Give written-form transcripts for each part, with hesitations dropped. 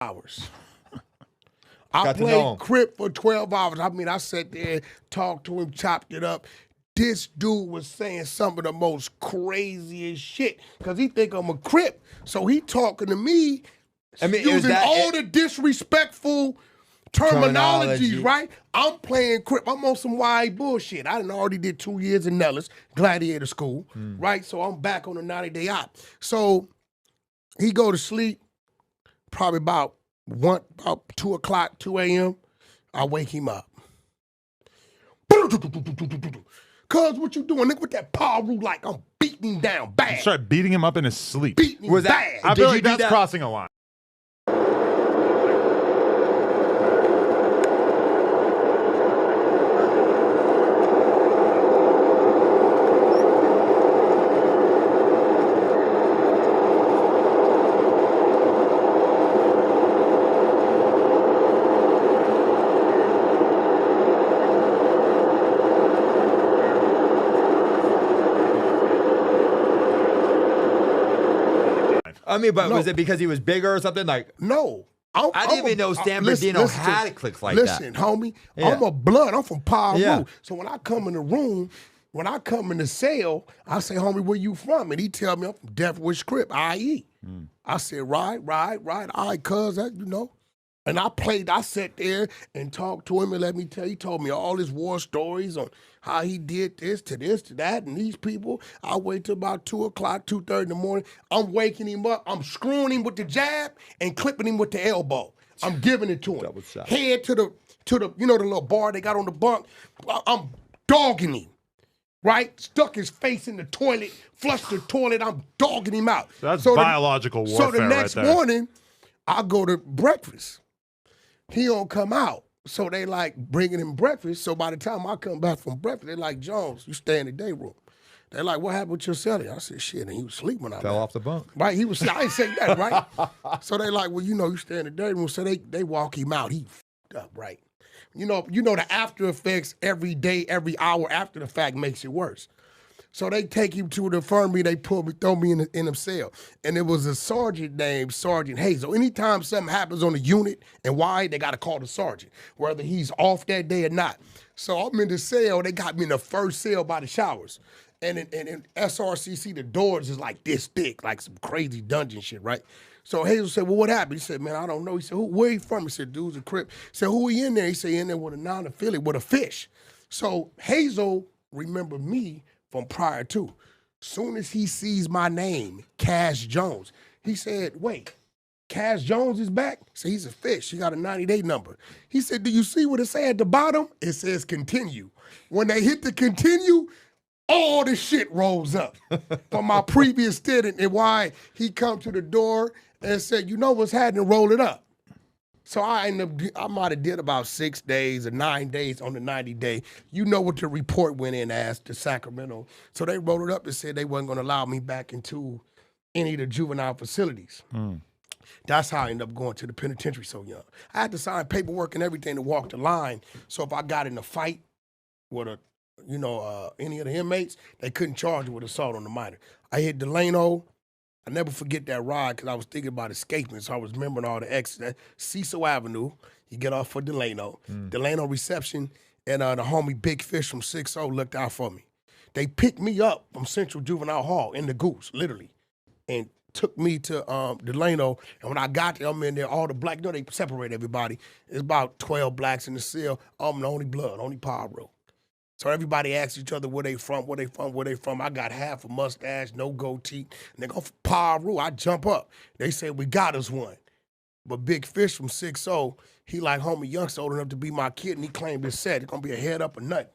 hours. I played Crip for 12 hours. I mean, I sat there, talked to him, chopped it up. This dude was saying some of the most craziest shit because he think I'm a Crip. So he talking to me using all the disrespectful terminologies, right? I'm playing Crip. I'm on some YA bullshit. I done already did 2 years in Nellis, Gladiator School, right? So I'm back on the 90-day op. So he go to sleep probably about 2 o'clock, 2 a.m. I wake him up. Cuz, what you doing, nigga, with that paw rule like I'm beating him down bad. You start beating him up in his sleep. Beating him bad. I feel like that's crossing a line. I mean, but was it because he was bigger or something? Like, no. I didn't even know San Bernardino had clicks like that. Listen, homie, I'm a blood. I'm from Paru. So when I come in the room, when I come in the cell, I say, homie, where you from? And he tell me I'm from Death Wish Crip, IE. I said, right. All right, cuz, you know. And I sat there and talked to him and let me tell you, he told me all his war stories on how he did this to that, and these people. I wait till about 2 o'clock, 2:30 in the morning. I'm waking him up. I'm screwing him with the jab and clipping him with the elbow. I'm giving it to him. Head to the you know the little bar they got on the bunk. I'm dogging him. Right? Stuck his face in the toilet, flushed the toilet. I'm dogging him out. That's biological warfare. So the next morning, I go to breakfast. He don't come out. So they like bringing him breakfast. So by the time I come back from breakfast, they like, Jones, you stay in the day room. They're like, what happened with your celly? I said, shit, and he was sleeping when I fell off the bunk. Right, I ain't say that, right? So they like, well, you know, you stay in the day room. So they walk him out. He f***ed up, right? You know the after effects every day, every hour after the fact makes it worse. So they take him to the infirmary, they throw me in a cell. And it was a sergeant named Sergeant Hazel. Anytime something happens on the unit and why, they got to call the sergeant, whether he's off that day or not. So I'm in the cell, they got me in the first cell by the showers. And in SRCC, the doors is like this thick, like some crazy dungeon shit, right? So Hazel said, well, what happened? He said, man, I don't know. He said, where he from? He said, dude's a Crip. He said, who he in there? He said, he in there with a non-affiliate, with a fish. So Hazel remembered me from prior to. Soon as he sees my name, Cash Jones, he said, wait, Cash Jones is back? So he's a fish. He got a 90-day number. He said, do you see what it says at the bottom? It says continue. When they hit the continue, all the shit rolls up from my previous student and why he come to the door and said, you know what's happening, roll it up. So I might have did about 6 days or 9 days on the 90-day. You know what the report went in as to Sacramento. So they rolled it up and said they wasn't going to allow me back into any of the juvenile facilities. That's how I ended up going to the penitentiary so young. I had to sign paperwork and everything to walk the line. So if I got in a fight with any of the inmates, they couldn't charge me with assault on the minor. I hit Delano. I never forget that ride because I was thinking about escaping, so I was remembering all the exits. Cecil Avenue, you get off for Delano. Delano reception, and the homie Big Fish from 6-0 looked out for me. They picked me up from Central Juvenile Hall in the Goose, literally, and took me to Delano. And when I got there, I'm in there, all the black, they separate everybody. There's about 12 blacks in the cell. I'm the only blood, only Pyro. So everybody asks each other where they from. I got half a mustache, no goatee. And they go for Paru. I jump up. They say, we got us one. But Big Fish from 6-0, he like, homie, youngster old enough to be my kid, and he claimed his set. It's going to be a head up or nothing.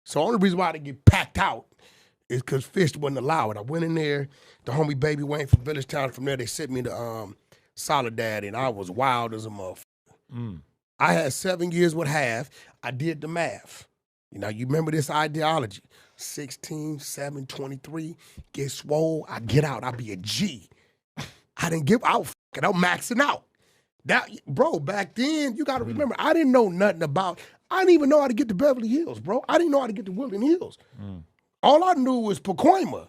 So the only reason why they get packed out is because Fish wouldn't allow it. I went in there. The homie Baby Wayne from Village Town. From there, they sent me to Soledad, and I was wild as a motherfucker. I had 7 years with half. I did the math. You know, you remember this ideology. 16, 7, 23, get swole, I get out, I be a G. I didn't give out, I'm maxing out. That, bro, back then, you gotta remember, I didn't know nothing about, I didn't even know how to get to Beverly Hills, bro. I didn't know how to get to Woodland Hills. All I knew was Pacoima.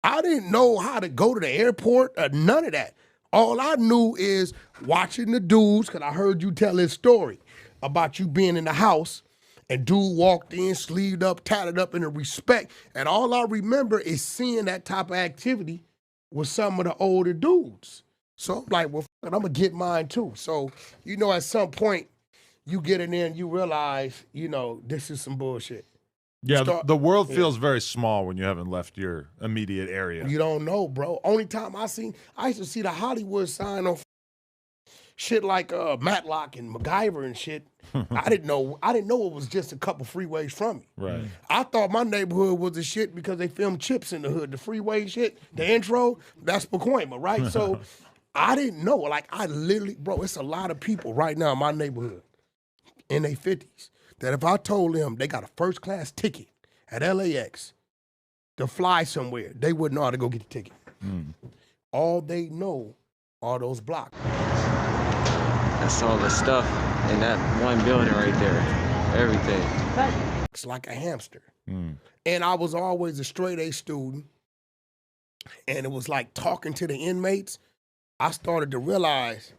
I didn't know how to go to the airport or none of that. All I knew is watching the dudes, because I heard you tell his story about you being in the house, and dude walked in, sleeved up, tatted up in a respect. And all I remember is seeing that type of activity with some of the older dudes. So I'm like, well, I'm going to get mine too. So, at some point, you get in there and you realize, this is some bullshit. Yeah, the world feels very small when you haven't left your immediate area. You don't know, bro. Only time I used to see the Hollywood sign on shit like Matlock and MacGyver and shit. I didn't know it was just a couple freeways from me. Right. I thought my neighborhood was the shit because they filmed Chips in the Hood. The freeway shit, the intro, that's Pacoima, right? So I didn't know. Like, I literally, bro, it's a lot of people right now in my neighborhood in their 50s that if I told them they got a first-class ticket at LAX to fly somewhere, they wouldn't know how to go get the ticket. All they know are those blocks. That's all the stuff in that one building right there. Everything. It's like a hamster. And I was always a straight-A student, and it was like talking to the inmates. I started to realize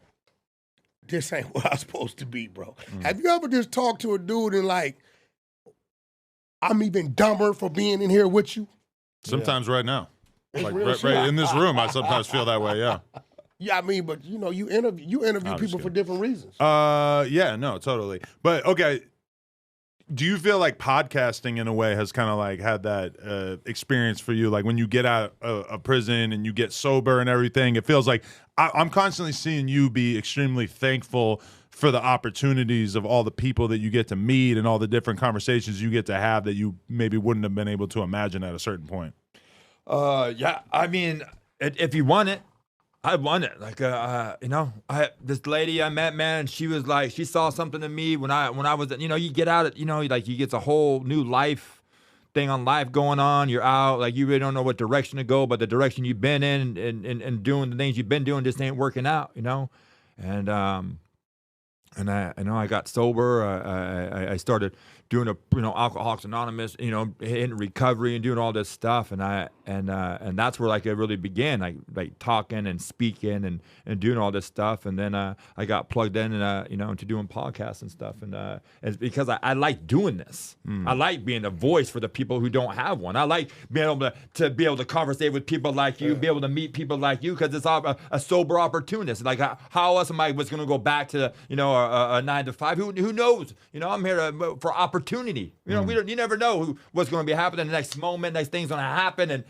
this ain't what I'm supposed to be, bro. Have you ever just talked to a dude and like, I'm even dumber for being in here with you? Sometimes right now. Like real right, shit. right in this room, I sometimes feel that way, yeah. Yeah, I mean, but you interview people for different reasons. Yeah, no, totally. But okay, do you feel like podcasting in a way has kind of like had that experience for you? Like when you get out of prison and you get sober and everything, it feels like I'm constantly seeing you be extremely thankful for the opportunities of all the people that you get to meet and all the different conversations you get to have that you maybe wouldn't have been able to imagine at a certain point. Yeah, I mean, if you want it, I want it. Like, this lady I met, man, she was like, she saw something in me when I was, you get out, like you get a whole new life thing on life going on. You're out, like you really don't know what direction to go, but the direction you've been in and doing the things you've been doing just ain't working out, And I got sober. I started doing Alcoholics Anonymous, in recovery and doing all this stuff, and that's where like it really began, like talking and speaking and doing all this stuff, and then I got plugged in and into doing podcasts and stuff, and it's because I like doing this. I like being a voice for the people who don't have one. I like being able to be able to conversate with people like you, be able to meet people like you, because it's a sober opportunist. Like how else am I was going to go back to a 9 to 5? Who knows? I'm here for opportunity. You never know what's going to be happening the next moment. Next thing's going to happen, and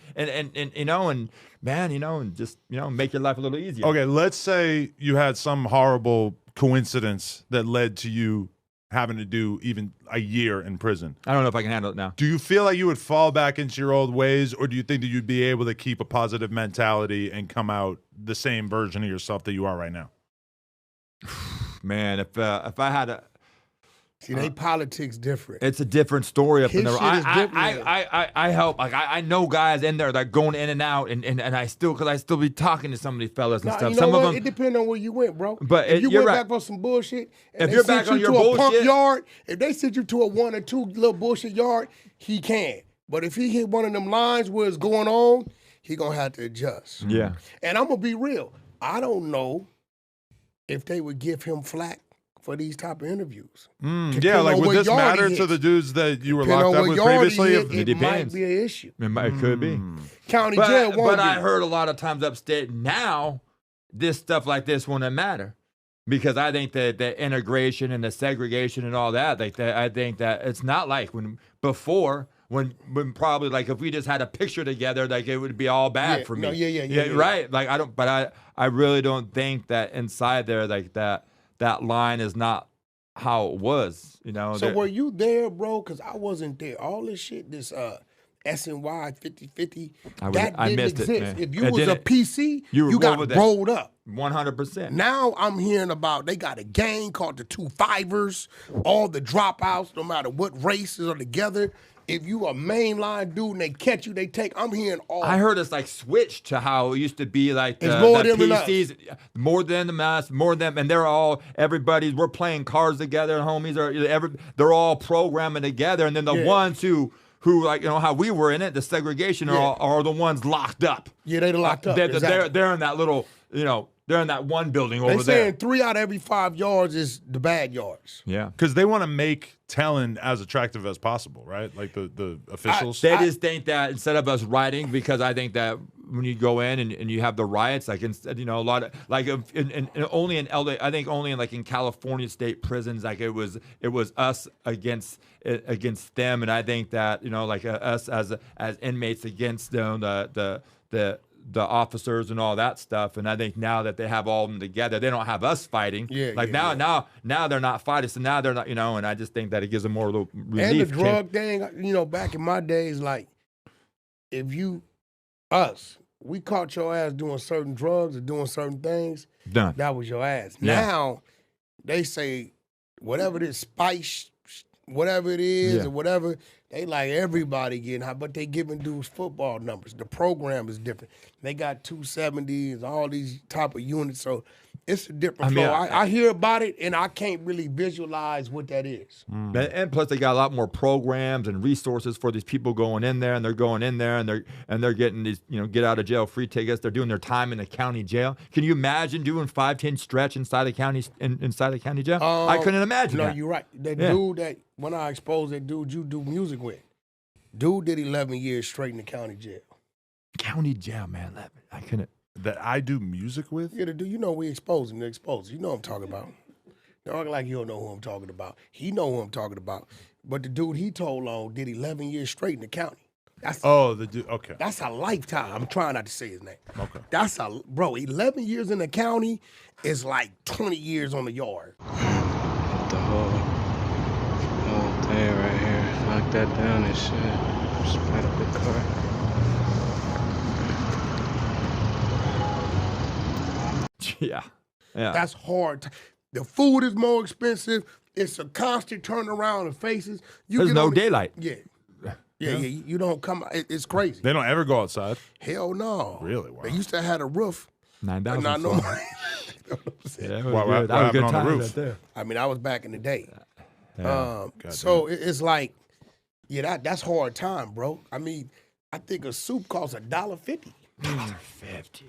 just make your life a little easier. Okay, let's say you had some horrible coincidence that led to you having to do even a year in prison. I don't know if I can handle it now. Do you feel like you would fall back into your old ways, or do you think that you'd be able to keep a positive mentality and come out the same version of yourself that you are right now? Man, if I had a See, they politics different. It's a different story up in there. I help. Like I know guys in there that going in and out, and I still be talking to some of these fellas and stuff. Some of them. It depends on where you went, bro. But if you you're went right. back for some bullshit, and if you're back on your to a bullshit, pump yard, if they send you to a 1 or 2 little bullshit yard, he can. But if he hit one of them lines where it's going on, he gonna have to adjust. Yeah. And I'm gonna be real. I don't know if they would give him flack for these type of interviews. Yeah, like would this matter to the dudes that you were locked up with previously? It might be an issue. It could be. County jail won't But I heard a lot of times upstate now, this stuff like this wouldn't matter. Because I think that the integration and the segregation and all that, I think that it's not like when before, when probably like if we just had a picture together, like it would be all bad for me. No, yeah. Right. Like I really don't think that inside there, like that line is not how it was, So were you there, bro? Because I wasn't there. All this shit, this SNY 50/50, that didn't exist. It, man. If you was a PC, you got rolled up. 100%. Now I'm hearing about they got a gang called the 2-5ers, all the dropouts, no matter what races are together. If you a mainline dude and they catch you, they take. I'm hearing all. I heard it's like switched to how it used to be, like the PCs, more than the mass, more than, and we're playing cards together. Homies they're all programming together, and then the ones who like how we were in it, the segregation are the ones locked up. Yeah, they locked up. They're in that little They're in that one building They over there. saying 3 out of every 5 yards is the bad yards. Yeah. Because they want to make telling as attractive as possible, right? Like the officials. They just think that instead of us rioting, because I think that when you go in and you have the riots, like instead, a lot of like only in LA, I think only in like in California state prisons, like it was us against them, and I think that like us as inmates against the officers and all that stuff. And I think now that they have all of them together, they don't have us fighting. Now they're not fighting. So now they're not, and I just think that it gives them more relief. And the drug thing, back in my days, like if we caught your ass doing certain drugs or doing certain things, done. That was your ass. Yeah. Now they say whatever this spice, whatever it is or whatever, they like everybody getting high, but they giving dudes football numbers. The program is different. They got 270s, all these type of units, so it's a different flow. I hear about it, and I can't really visualize what that is. And plus, they got a lot more programs and resources for these people going in there, and they're going in there, and they're getting these, get out of jail free tickets. They're doing their time in the county jail. Can you imagine doing 5-10 stretch inside the county jail? I couldn't imagine. No, that. You're right. Dude that when I exposed that dude you do music with, dude did 11 years straight in the county jail. County jail, man. I couldn't. That I do music with? Yeah, the dude, we expose him. You know what I'm talking about. Don't act like you don't know who I'm talking about. He know who I'm talking about. But the dude he told on did 11 years straight in the county. The dude, okay. That's a lifetime. I'm trying not to say his name. Okay. 11 years in the county is like 20 years on the yard. The whole thing right here. Knock that down and shit. Split up the car. Yeah. That's hard. The food is more expensive. It's a constant turnaround of faces. There's no daylight. Yeah. You don't come. It's crazy. They don't ever go outside. Hell no. Really? Wow. They used to have a roof. 9,000. Not no more. Yeah, what happened on the roof? I mean, I was back in the day. Yeah. So it's like, that's hard time, bro. I mean, I think a soup costs $1.50. $1.50.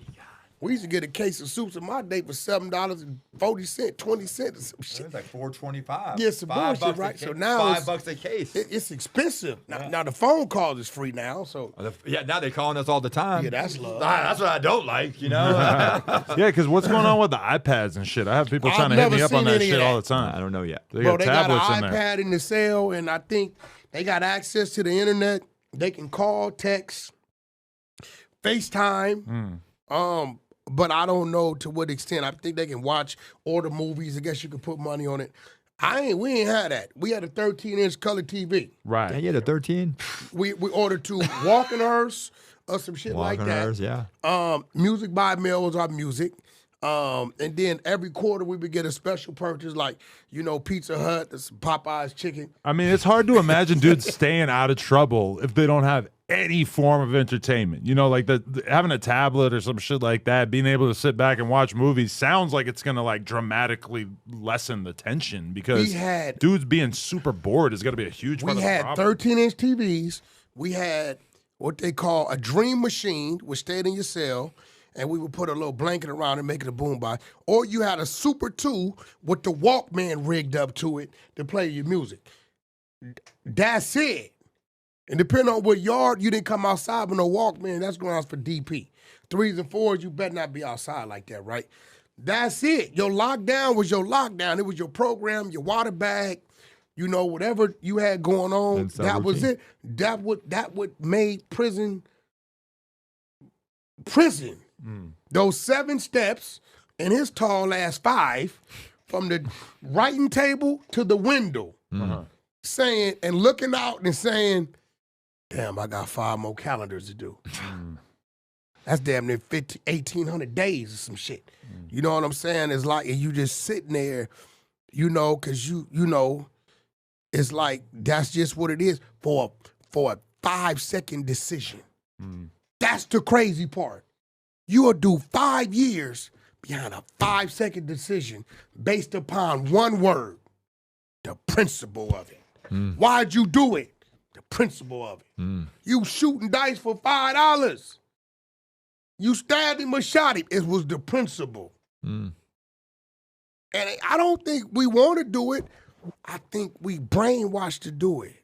We used to get a case of soups in my day for $7.40, 20 cents, or some shit. It's like $4.25. Yeah, some bullshit, right? So now $5 a case. It's expensive. Now the phone calls is free now, so now they're calling us all the time. yeah, that's love. That's what I don't like, Yeah, because what's going on with the iPads and shit? I have people trying to hit me up on that shit all the time. I don't know yet. They Bro, got they got tablets an in there. iPad in the cell, and I think they got access to the internet. They can call, text, FaceTime. But I don't know to what extent. I think they can watch, order movies. I guess you could put money on it. We ain't had that. We had a 13-inch color TV. Right. And you had a 13? We ordered 2 walk-in-hers or some shit like that. Walk-in-hers, yeah. Music by mail was our music. And then every quarter we would get a special purchase like, Pizza Hut, some Popeye's chicken. I mean, it's hard to imagine dudes staying out of trouble if they don't have any form of entertainment. Like having a tablet or some shit like that, being able to sit back and watch movies sounds like it's gonna like dramatically lessen the tension because dudes being super bored is gonna be a huge part of the problem. We had 13-inch TVs. We had what they call a dream machine, which stayed in your cell, and we would put a little blanket around and make it a boombox. Or you had a Super 2 with the Walkman rigged up to it to play your music. That's it. And depending on what yard, you didn't come outside with no Walkman. That's grounds for DP. 3s and 4s, you better not be outside like that, right? That's it. Your lockdown was your lockdown. It was your program, your water bag, whatever you had going on. That was it. That would made prison. Those 7 steps and his tall ass 5 from the writing table to the window, saying and looking out and saying, damn, I got 5 more calendars to do. That's damn near 1,800 days or some shit. You know what I'm saying? It's like you just sitting there, because it's like that's just what it is for a 5-second decision. That's the crazy part. You'll do 5 years behind a 5-second decision based upon one word, the principle of it. Why'd you do it? The principle of it. You shooting dice for $5. You stabbed him or shot him. It was the principle. Mm. And I don't think we want to do it. I think we brainwashed to do it.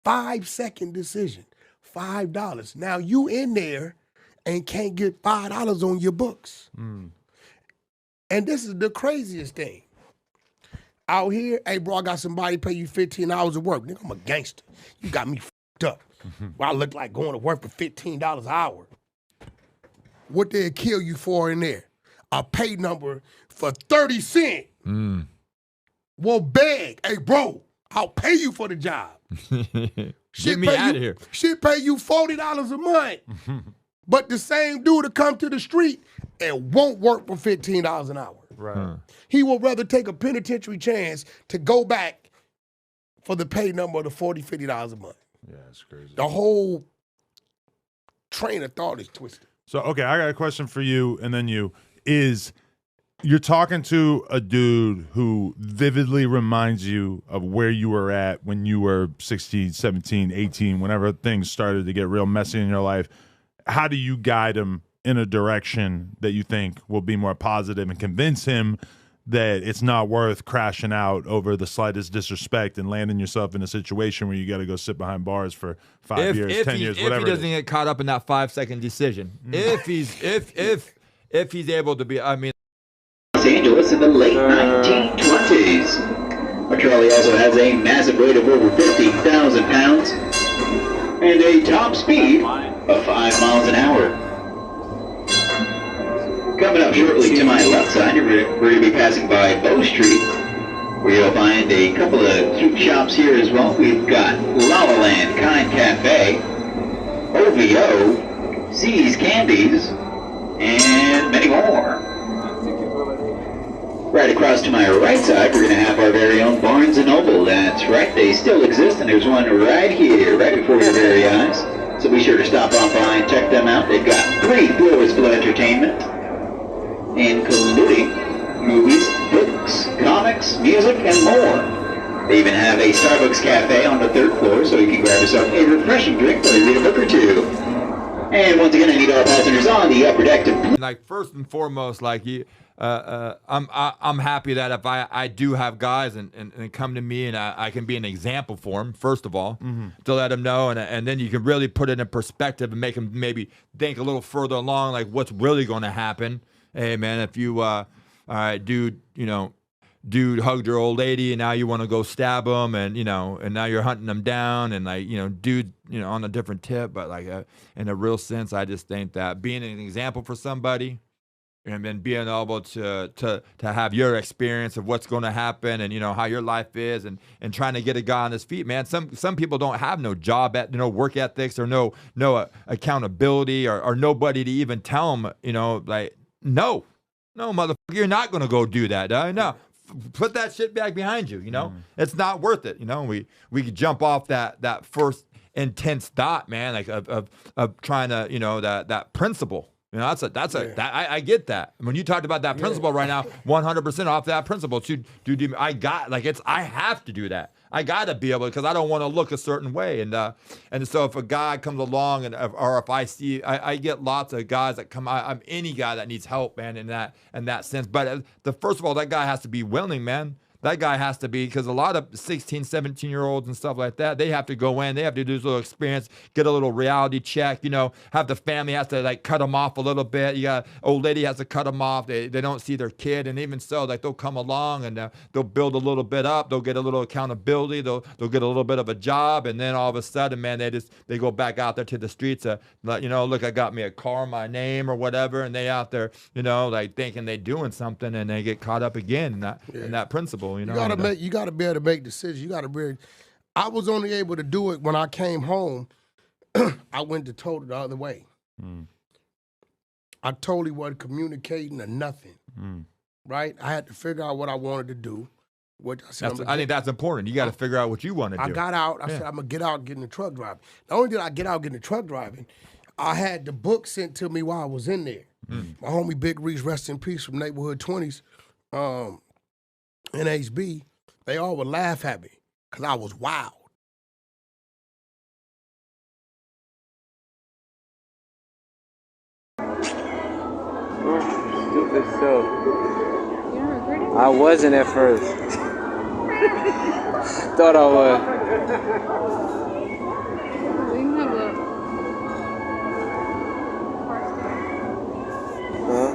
5-second decision, $5. Now you in there and can't get $5 on your books. And this is the craziest thing. Out here, hey bro, I got somebody pay you 15 hours of work. Nigga, I'm a gangster. You got me f***ed up. Well, I look like going to work for $15 an hour. What they'll kill you for in there? A pay number for 30 cents. Well, beg, hey bro, I'll pay you for the job. Get me out of here. She'll pay you $40 a month. But the same dude to come to the street and won't work for $15 an hour. Right. He would rather take a penitentiary chance to go back for the pay number of the $40, $50 a month. Yeah, it's crazy. The whole train of thought is twisted. So, okay, I got a question for you and then you. You're talking to a dude who vividly reminds you of where you were at when you were 16, 17, 18, whenever things started to get real messy in your life. How do you guide him in a direction that you think will be more positive and convince him that it's not worth crashing out over the slightest disrespect and landing yourself in a situation where you got to go sit behind bars for 5 years, 10 years, whatever. If he doesn't get caught up in that 5-second decision, if he's able to be, I mean, Los Angeles in the late 1920s. Our trolley also has a massive weight of over 50,000 pounds and a top speed of 5 miles an hour. Coming up shortly to my left side, we're going to be passing by Bow Street, where you'll find a couple of cute shops here as well. We've got La La Land Kind Cafe, OVO, C's Candies, and many more. Right across to my right side, we're going to have our very own Barnes & Noble. That's right, they still exist, and there's one right here, right before your very eyes. So be sure to stop on by and check them out. They've got great floors full of entertainment, including movies, books, comics, music, and more. They even have a Starbucks cafe on the 3rd floor, so you can grab yourself a refreshing drink while you read a book or two. And once again, I need all passengers on the upper deck to... like, first and foremost, like, you, I'm happy that if I do have guys and come to me and I can be an example for them, first of all, to let them know, and then you can really put it in perspective and make them maybe think a little further along, like what's really going to happen. Hey man, if you all right, dude hugged your old lady and now you want to go stab him, and and now you're hunting them down, and like dude on a different tip, but like in a real sense, I just think that being an example for somebody, and then being able to have your experience of what's going to happen, and how your life is, and trying to get a guy on his feet, man. Some people don't have no job work ethics, or no accountability, or nobody to even tell them, like no motherfucker, you're not going to go do that. No, put that shit back behind you. It's not worth it. We could jump off that first intense thought, man, like of trying to that principle. I get that. When you talked about that principle right now, 100% off that principle. I have to do that. I got to be able, because I don't want to look a certain way. And so if a guy comes along or if I see, I get lots of guys that come, I'm any guy that needs help, man, in that sense. But first of all, that guy has to be willing, man. That guy has to be, because a lot of 16, 17-year-olds and stuff like that, they have to go in, they have to do this little experience, get a little reality check, have the family has to like cut them off a little bit. You got old lady has to cut them off. They don't see their kid, and even so, like they'll come along and they'll build a little bit up. They'll get a little accountability. They'll get a little bit of a job, and then all of a sudden, man, they go back out there to the streets. Look, I got me a car, my name or whatever, and they out there, like thinking they doing something, and they get caught up again in that principle. You gotta be able to make decisions. I was only able to do it when I came home. I went to total the other way. I totally wasn't communicating or nothing. Right? I had to figure out what I wanted to do. I think that's important. You got to figure out what you want to do. I got out. I said, I'm going to get out and get in the truck driving. Not only did I get out and get in the truck driving, I had the book sent to me while I was in there. My homie Big Reese, rest in peace, from Neighborhood 20s, NHB, they all would laugh at me because I was wild. For sure. You're not recording? I wasn't at first. Thought I was. We can have a Huh?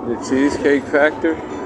The Cheesecake Factory?